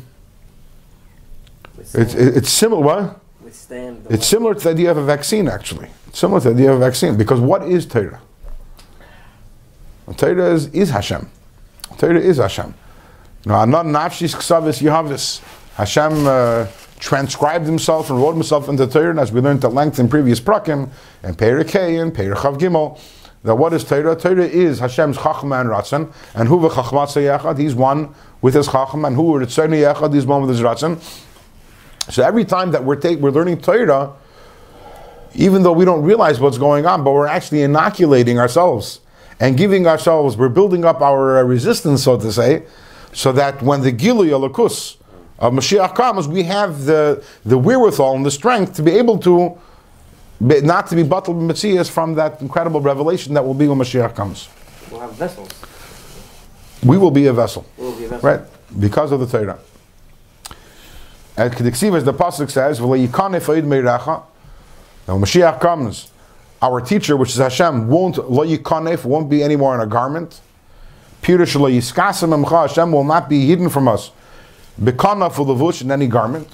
Speaker 1: It's similar. What?
Speaker 2: Withstand.
Speaker 1: It's similar to the idea of a vaccine, actually. It's similar to the idea of a vaccine, because what is Torah? Torah is Hashem. Torah is Hashem. Now, not nafshis ksavis yahavis. Hashem transcribed Himself and wrote Himself into Torah, and as we learned at length in previous prakim, and Perek Hey and Perek Chav Gimel, that what is Torah? Torah is Hashem's Chachma and Ratzon, and Hu v'Chachmatza Yechad, He's one with His Chachma, and Hu v'Ritzoni Yechad, He's one with His Ratzon. So every time that we're learning Torah, even though we don't realize what's going on, but we're actually inoculating ourselves and we're building up our resistance, so to say, so that when the Gilui Elokus of Mashiach comes, we have the wherewithal and the strength to be able to, not to be bottled Metzias from that incredible revelation that will be when Mashiach comes.
Speaker 2: We'll have vessels.
Speaker 1: We will be a vessel.
Speaker 2: We'll be a vessel.
Speaker 1: Right? Because of the Torah. And Kediksiv, as the Pasuk says, now when Mashiach comes, our teacher, which is Hashem, won't be anymore in a garment. Hashem will not be hidden from us. Bekana in any garment.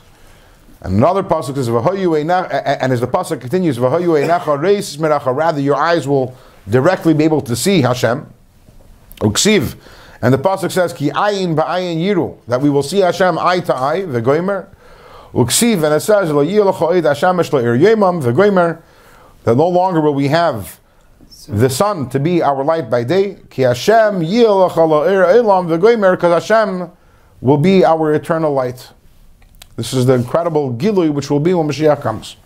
Speaker 1: And another pasuk says, and as the pasuk continues, rather your eyes will directly be able to see Hashem. Uksiv, and the pasuk says, Ki ayin ba'ayin yiru, that we will see Hashem eye to eye, v'goimer. Uksiv, and it says, that no longer will we have the sun to be our light by day. Ki Hashem because Hashem will be our eternal light. This is the incredible Gilui which will be when Mashiach comes.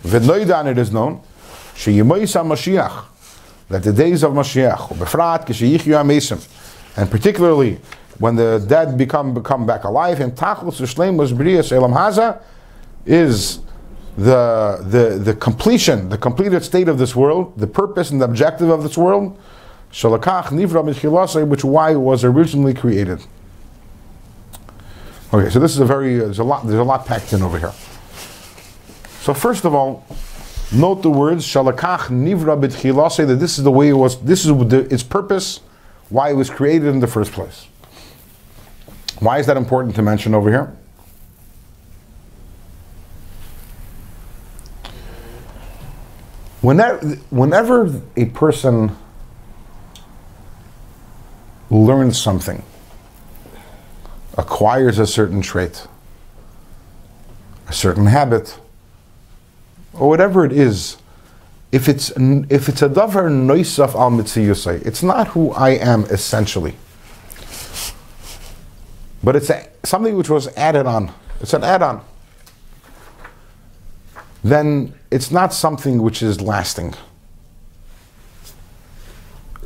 Speaker 1: V'noidan, it is known, Mashiach, that the days of Mashiach, and particularly when the dead become back alive, and Tachlis Shleim was B'riyas Elam Haza, is the completion, the completed state of this world, the purpose and the objective of this world, Shalakach Nivra Michilasei, which why it was originally created. Okay, so this is there's a lot packed in over here. So first of all, note the words Shalakach Nivra B'tchilasei, that this is the way it was, this is its purpose, why it was created in the first place. Why is that important to mention over here? Whenever a person learns something, acquires a certain trait, a certain habit, or whatever it is, if it's a davar noisaf al mitziyusay, it's not who I am essentially. but it's something which was added on. It's an add-on. Then it's not something which is lasting.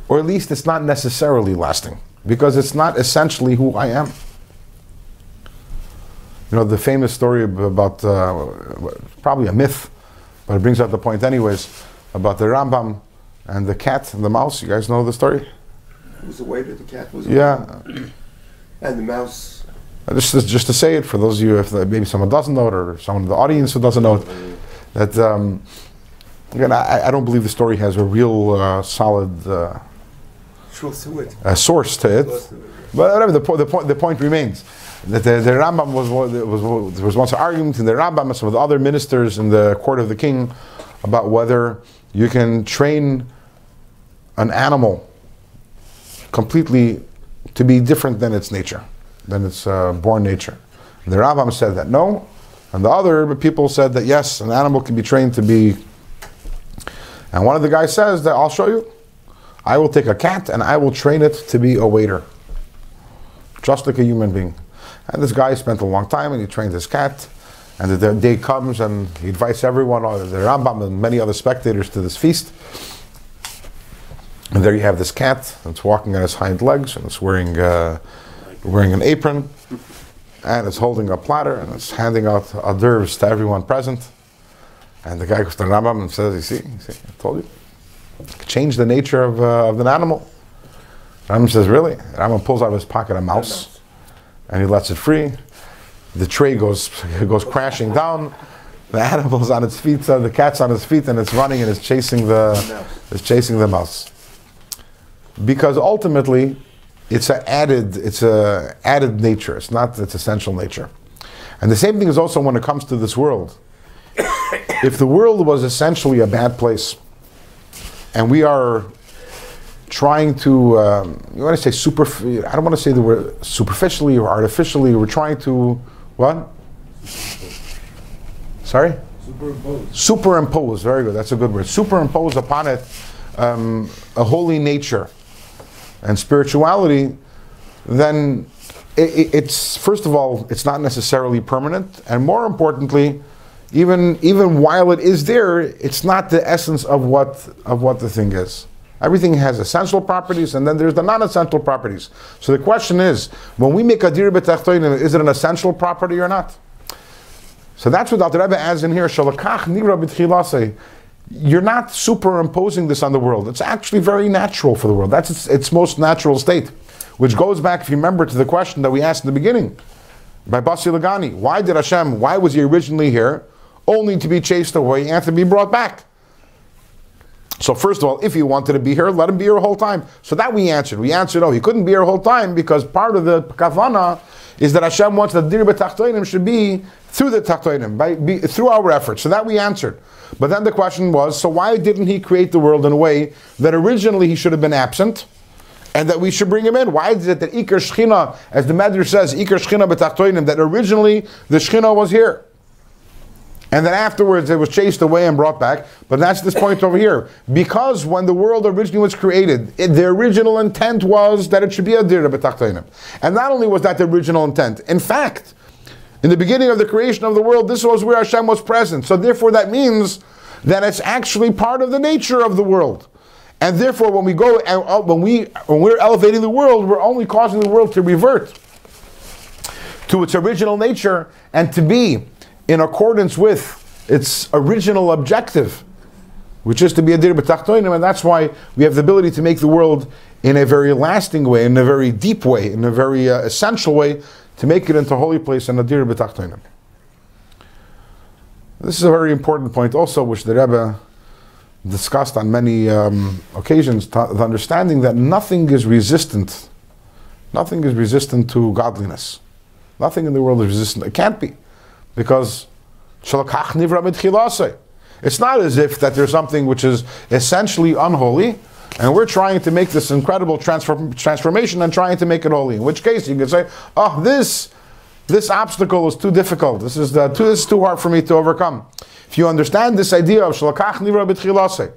Speaker 1: Or at least it's not necessarily lasting, because it's not essentially who I am. You know, the famous story about, probably a myth, but it brings out the point anyways, about the Rambam and the cat and the mouse. You guys know the story?
Speaker 3: It was the waiter, the cat was
Speaker 1: Yeah.
Speaker 3: and the mouse.
Speaker 1: Just to say it for those of you, if maybe someone doesn't know it, or someone in the audience who doesn't know it, that again, I don't believe the story has a real solid
Speaker 3: Truth to it.
Speaker 1: source to it.
Speaker 3: Truth to it.
Speaker 1: But whatever, the point remains that the Rambam was once an argument in the Rambam and some of the other ministers in the court of the king about whether you can train an animal completely to be different than its nature, than its born nature. And the Rambam said that no, and the other people said that yes, an animal can be trained to be. And one of the guys says that I'll show you. I will take a cat and I will train it to be a waiter, just like a human being. And this guy spent a long time and he trained his cat. And the day comes and he invites everyone, the Rambam and many other spectators, to this feast. And there you have this cat. It's walking on its hind legs and it's wearing an apron. And it's holding a platter and it's handing out hors d'oeuvres to everyone present. And the guy goes to the Rambam and says, you see, I told you. Change the nature of an animal. Rambam says, really? Rambam pulls out of his pocket a mouse and he lets it free. The tray goes crashing down. The animal's on its feet, the cat's on its feet, and it's running and it's chasing the mouse. Because ultimately, it's a added nature. It's not its essential nature. And the same thing is also when it comes to this world. If the world was essentially a bad place, and we are trying to, I don't want to say the word superficially or artificially, we're trying to, what? Sorry? Superimpose, very good, that's a good word. Superimpose upon it a holy nature and spirituality, then it's, first of all, it's not necessarily permanent, and more importantly, even while it is there, it's not the essence of what the thing is. Everything has essential properties, and then there's the non-essential properties. So the question is, when we make a dir b'tachtonim, is it an essential property or not? So that's what the Rebbe adds in here. Shalakach nivra b'tchilasei. You're not superimposing this on the world. It's actually very natural for the world. That's its most natural state, which goes back, if you remember, to the question that we asked in the beginning by Basi Lagani. Why was he originally here? Only to be chased away and to be brought back. So first of all, if he wanted to be here, let him be here the whole time. So that we answered. We answered, no, he couldn't be here the whole time because part of the kavana is that Hashem wants that dir b'tachtonim should be through the tachtonim, through our efforts. So that we answered. But then the question was, so why didn't he create the world in a way that originally he should have been absent and that we should bring him in? Why is it that Iker Shechina, as the Medrash says, Iker Shechina b'tachtonim, that originally the Shechina was here? And then afterwards it was chased away and brought back. But that's this point over here. Because when the world originally was created, the original intent was that it should be a dir b'tachtonim. And not only was that the original intent, in fact, in the beginning of the creation of the world, this was where Hashem was present. So therefore that means that it's actually part of the nature of the world. And therefore when we go, when we're elevating the world, we're only causing the world to revert to its original nature and to be in accordance with its original objective, which is to be a dir b'tachtonim, and that's why we have the ability to make the world in a very lasting way, in a very deep way, in a very essential way, to make it into a holy place and a dir b'tachtonim. This is a very important point also, which the Rebbe discussed on many occasions, the understanding that nothing is resistant to godliness. Nothing in the world is resistant. It can't be. Because it's not as if that there's something which is essentially unholy, and we're trying to make this incredible transformation and trying to make it holy. In which case you can say, oh, this obstacle is too difficult. This is too hard for me to overcome. If you understand this idea of shalakach nivra b'tchilasei,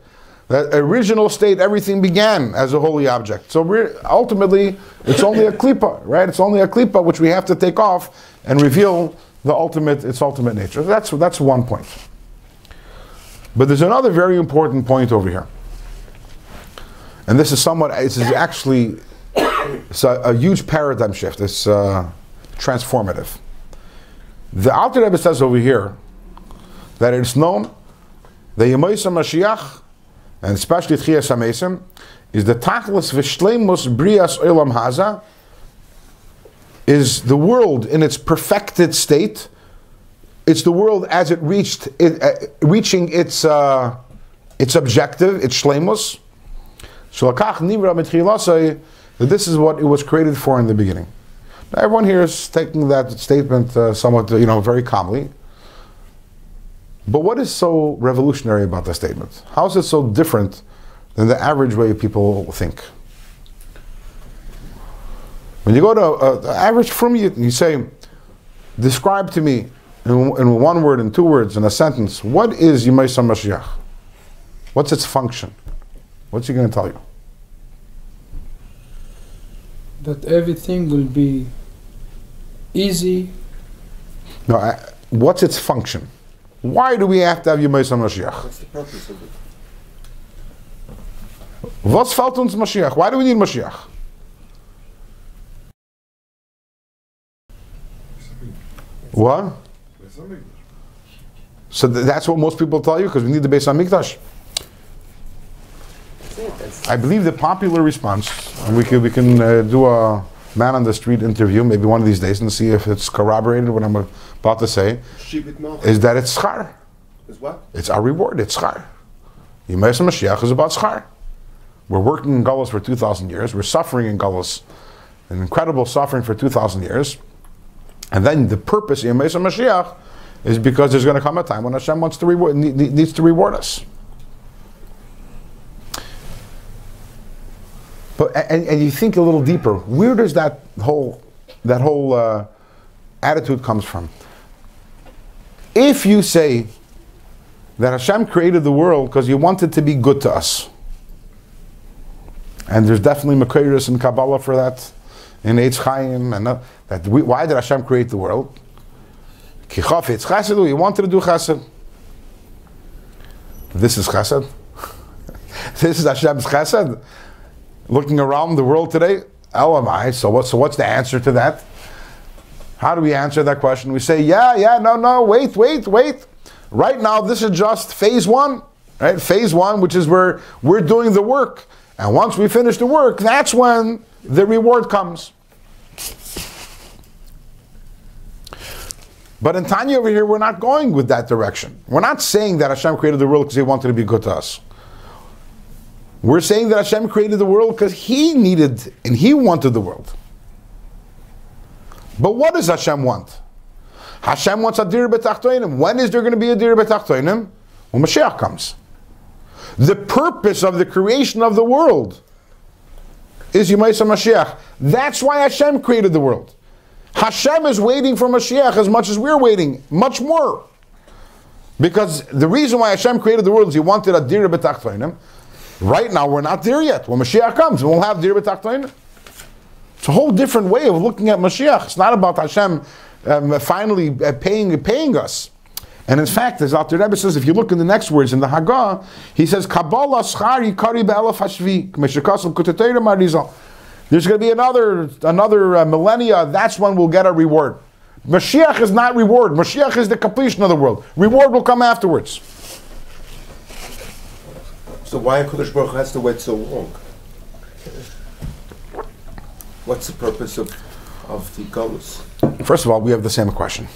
Speaker 1: That original state, everything began as a holy object. So ultimately, it's only a klipa, right? It's only a klipa which we have to take off and reveal its ultimate nature. That's one point. But there's another very important point over here. And this is actually a huge paradigm shift. It's transformative. The Alter Rebbe says over here that it's known the Yemoisa Mashiach, and especially Tchias HaMesim, is the Tachlis V'Shleimus Brias Olam Haza, is the world in its perfected state. It's the world as it reaching its objective, its Shleimus. Shalakach Nivra Mitchilasai, that this is what it was created for in the beginning. Now everyone here is taking that statement somewhat, very calmly. But what is so revolutionary about the statement? How is it so different than the average way people think? When you go to the average from you say, describe to me in one word, in 2 words, in a sentence, what is Yemei Mashiach? What's its function? What's he going to tell you?
Speaker 4: That everything will be easy.
Speaker 1: No, what's its function? Why do we have to have Yemei Mashiach?
Speaker 3: What's the purpose of it?
Speaker 1: Was fällt uns Mashiach? Why do we need Mashiach? What? So that's what most people tell you, because we need the Beis HaMikdash. I believe the popular response, and we can do a man on the street interview maybe one of these days and see if it's corroborated what I'm about to say, is that it's schar.
Speaker 3: Is what?
Speaker 1: It's our reward, it's schar. Yemei Mashiach is about schar. We're working in Galus for 2,000 years, we're suffering in Galus, an incredible suffering for 2,000 years, and then the purpose of Yemei Mashiach is because there's going to come a time when Hashem needs to reward us. But and you think a little deeper. Where does that whole attitude comes from? If you say that Hashem created the world because He wanted to be good to us, and there's definitely Makairis in Kabbalah for that, in Eitz Chaim, and why did Hashem create the world? Ki chafetz chesed, He wanted to do chesed. This is chesed. This is Hashem's chesed. Looking around the world today, LMI, so what's the answer to that? How do we answer that question? We say, no, wait. Right now, this is just phase 1, right? Phase 1, which is where we're doing the work. And once we finish the work, that's when the reward comes. But in Tanya over here, we're not going with that direction. We're not saying that Hashem created the world because He wanted to be good to us. We're saying that Hashem created the world because He needed and He wanted the world. But what does Hashem want? Hashem wants a dir b'tachtoinim. When is there going to be a dir b'tachtoinim? When Mashiach comes. The purpose of the creation of the world is Yemei Mashiach. That's why Hashem created the world. Hashem is waiting for Mashiach as much as we're waiting, much more. Because the reason why Hashem created the world is He wanted a dir b'tachtoinim. Right now, we're not there yet. When Mashiach comes, we'll have dir b'tachtoinim. It's a whole different way of looking at Mashiach. It's not about Hashem finally paying us. And in fact, as Alter Rebbe says, if you look in the next words in the Haggah, he says, Kabbalah schar yikari be'elef hashvi, k'meshekasel kuteteira marizal. There's going to be another millennia. That's when we'll get our reward. Mashiach is not reward. Mashiach is the completion of the world. Reward will come afterwards.
Speaker 3: So why HaKadosh Baruch Hu has to wait so long? What's the purpose of the Galus?
Speaker 1: First of all, we have the same question.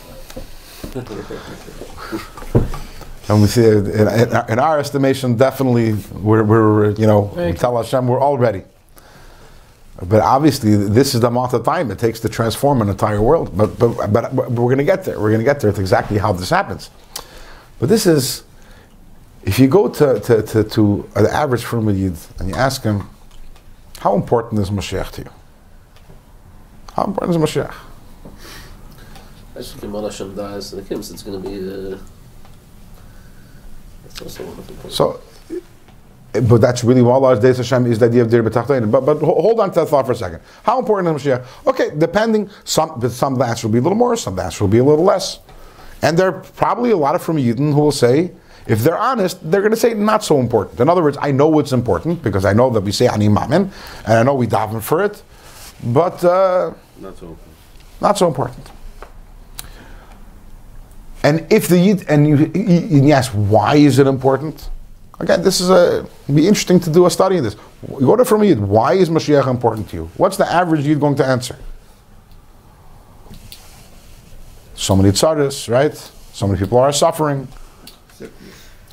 Speaker 1: And we see, in our estimation, definitely, we tell Hashem we're all ready. But obviously, this is the amount of time it takes to transform an entire world. But we're going to get there. We're going to get there to exactly how this happens. But this is, if you go to an average Frum Yid and you ask him, how important is Mashiach to you? How important is Mashiach?
Speaker 5: I think when Hashem dies, the it's going to be. That's also one of the points.
Speaker 1: So, But that's really what Allah's Deis Hashem is the idea of Dir B'Tachtonim. But hold on to that thought for a second. How important is Mashiach? Okay, depending, some of the answer will be a little more, some of the answer will be a little less. And there are probably a lot of from Yidden who will say, if they're honest, they're going to say not so important. In other words, I know it's important because I know that we say Ani Mamin, and I know we daven for it, but not so important. And if the Yid, and you ask, why is it important? Again, this is it'd be interesting to do a study in this. You go to from a Yid, why is Mashiach important to you? What's the average Yid going to answer? So many tzaras, right? So many people are suffering.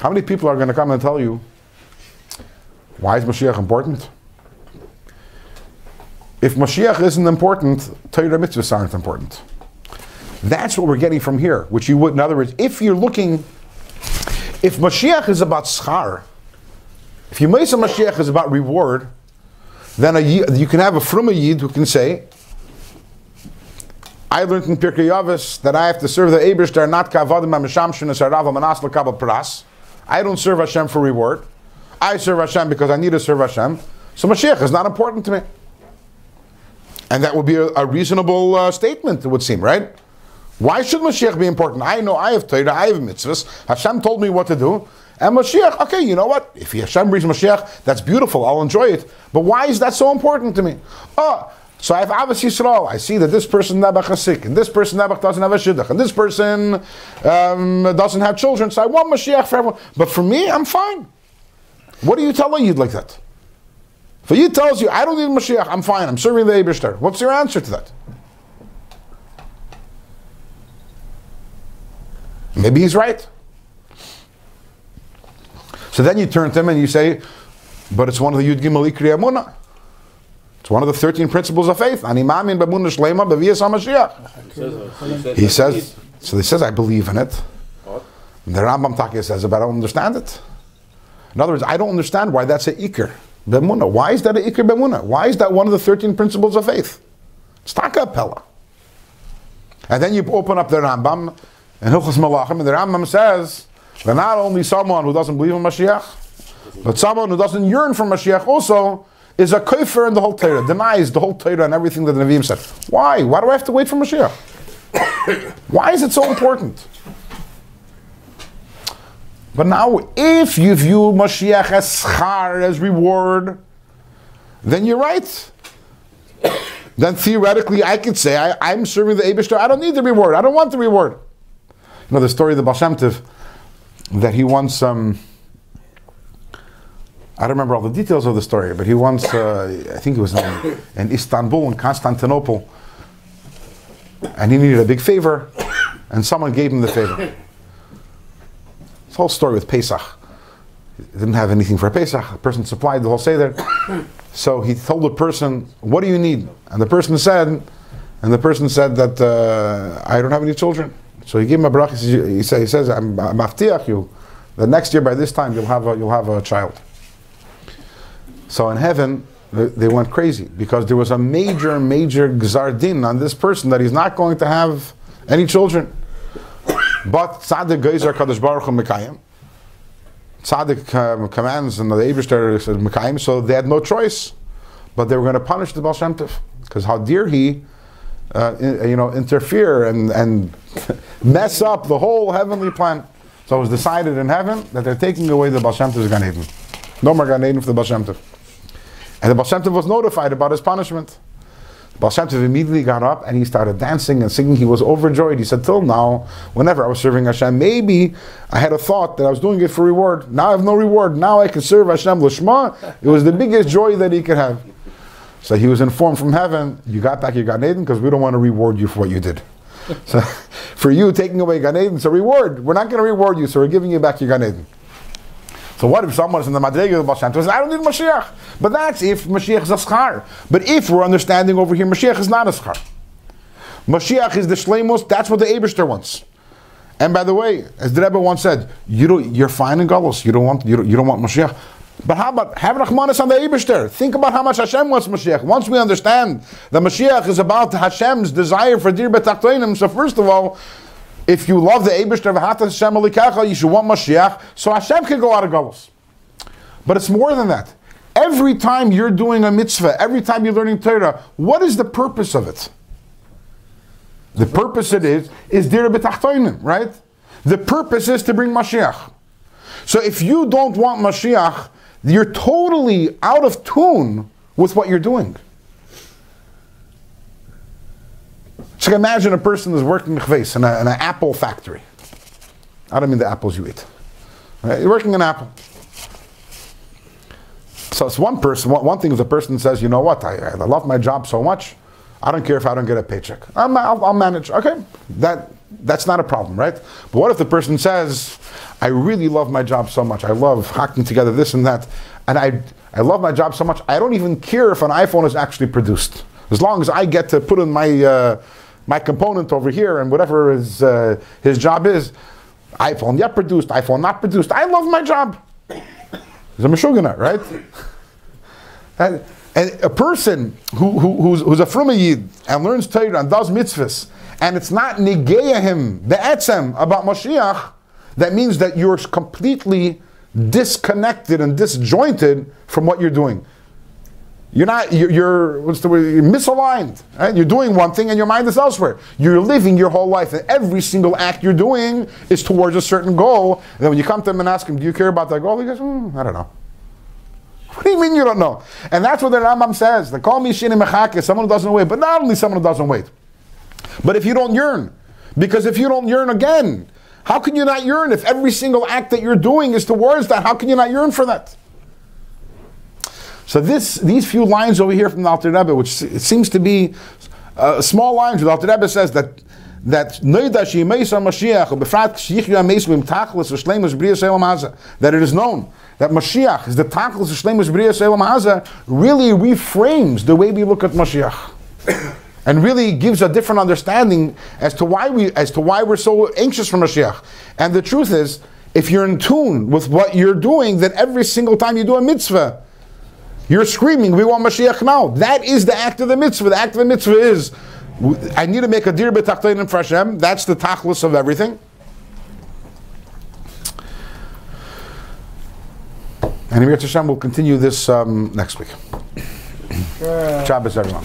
Speaker 1: How many people are going to come and tell you, why is Mashiach important? If Mashiach isn't important, Torah mitzvahs aren't important. That's what we're getting from here, which you would, in other words, if you're looking, if Mashiach is about schar, if you make some Mashiach is about reward, then you can have a from a Yid who can say, I learned in Pirkei Avos that I have to serve the Eibishter, not kavadim ha'mishamshin esarav ha'manas l'kabel pras. I don't serve Hashem for reward. I serve Hashem because I need to serve Hashem. So Mashiach is not important to me. And that would be a reasonable statement, it would seem, right? Why should Mashiach be important? I know I have Torah, I have mitzvahs. Hashem told me what to do. And Mashiach, okay, you know what? If Hashem brings Mashiach, that's beautiful, I'll enjoy it. But why is that so important to me? So I have Avos Yisrael. I see that this person Nebuch is sick, and this person Nebuch doesn't have a shidduch, and this person doesn't have children. So I want Mashiach for everyone. But for me, I'm fine. What do you tell a Yid like that? If a Yid tells you, I don't need Mashiach, I'm fine, I'm serving the Eibishter. What's your answer to that? Maybe he's right. So then you turn to him and you say, but it's one of the Yud Gimel Ikri Emunah. It's one of the 13 principles of faith. Ani Mamin B'Emunah Shleima B'Viyas HaMashiach. He says, I believe in it. The Rambam Takya says, but I don't understand it. In other words, I don't understand why that's a Ikr B'Emunah. Why is that a Ikr B'Emunah? Why is that one of the 13 principles of faith? It's Taka Pella. And then you open up the Rambam and Hilchos Malachim, and the Rambam says that not only someone who doesn't believe in Mashiach, but someone who doesn't yearn for Mashiach also is a kafir in the whole Torah, denies the whole Torah and everything that the Nevi'im said. Why? Why do I have to wait for Mashiach? Why is it so important? But now, if you view Mashiach as schar, as reward, then you're right. Then theoretically I could say, I'm serving the Eibishter, I don't need the reward, I don't want the reward. You know the story of the Baal Shem Tov, that he once, I don't remember all the details of the story, but he once, I think it was in Istanbul, in Constantinople, and he needed a big favor, and someone gave him the favor. This whole story with Pesach. He didn't have anything for Pesach. The person supplied the whole Seder. So he told the person, what do you need? And the person said that I don't have any children. So he gave him a bracha. He says, I'm maftiach you that next year by this time you'll have a child. So in heaven they went crazy because there was a major gzar din on this person that he's not going to have any children. But tzaddik geizer kadosh baruch hu mekayim. Tzaddik commands and the Eibishter said mekayim, so they had no choice, but they were going to punish the Baal Shem Tov because how dare he interfere and mess up the whole heavenly plan. So it was decided in heaven that they're taking away the Baal Shem Tov's Gan Eden. No more Gan Eden for the Baal Shem Tov. And the Baal Shem Tov was notified about his punishment. The Baal Shem Tov immediately got up and he started dancing and singing. He was overjoyed. He said, till now, whenever I was serving Hashem, maybe I had a thought that I was doing it for reward. Now I have no reward. Now I can serve Hashem l'shma. It was the biggest joy that he could have. So he was informed from heaven, you got back your Gan Eden because we don't want to reward you for what you did. So for you taking away Gan Eden, it's a reward. We're not going to reward you, so we're giving you back your Gan Eden. So what if someone is in the Madrega of the Baal Shem Tov says, I don't need Mashiach. But that's if Mashiach is a schar. But if we're understanding over here, Mashiach is not a schar. Mashiach is the shleimus, that's what the Eibishter wants. And by the way, as the Rebbe once said, you're fine in Galus, you don't want Mashiach. But how about have Rachmanis on the Eibishter? Think about how much Hashem wants Mashiach. Once we understand that Mashiach is about Hashem's desire for dir b'tachtonim, so first of all, if you love the Eibishter, you should want Mashiach, so Hashem can go out of Galus. But it's more than that. Every time you're doing a mitzvah, every time you're learning Torah, what is the purpose of it? The purpose it is dir b'tachtonim, right? The purpose is to bring Mashiach. So if you don't want Mashiach, you're totally out of tune with what you're doing. So imagine a person is working in an apple factory. I don't mean the apples you eat. Right? You're working in Apple. So it's one person. One thing is the person says, you know what, I love my job so much, I don't care if I don't get a paycheck. I'll manage. Okay, that's not a problem, right? But what if the person says, I really love my job so much, I love hacking together this and that, and I love my job so much, I don't even care if an iPhone is actually produced. As long as I get to put in my component over here and whatever his job is, iPhone yet produced, iPhone not produced, I love my job. He's a Meshugana, right? And a person who's a Fruma Yid and learns Torah and does mitzvahs, and it's not negeya him, be'etzem, about Mashiach, that means that you're completely disconnected and disjointed from what you're doing. You're what's the word? You're misaligned. Right? You're doing one thing and your mind is elsewhere. You're living your whole life, and every single act you're doing is towards a certain goal. And then when you come to him and ask him, do you care about that goal? He goes, I don't know. What do you mean you don't know? And that's what the Rambam says. They call me shini mechake, someone who doesn't wait. But not only someone who doesn't wait, but if you don't yearn. Because if you don't yearn again, how can you not yearn? If every single act that you're doing is towards that, how can you not yearn for that? So these few lines over here from the Alter Rebbe, which it seems to be small lines, the Alter Rebbe says that that it is known that Mashiach is the Tachlis Shleimus B'riyas Elam Haza, really reframes the way we look at Mashiach, and really gives a different understanding as to why we're so anxious for Mashiach. And the truth is, if you're in tune with what you're doing, then every single time you do a mitzvah, you're screaming, we want Mashiach now. That is the act of the mitzvah. The act of the mitzvah is, I need to make a dir b'tachtonim for Hashem. That's the tachlis of everything. And Emir Hashem will continue this next week. Shabbos, everyone.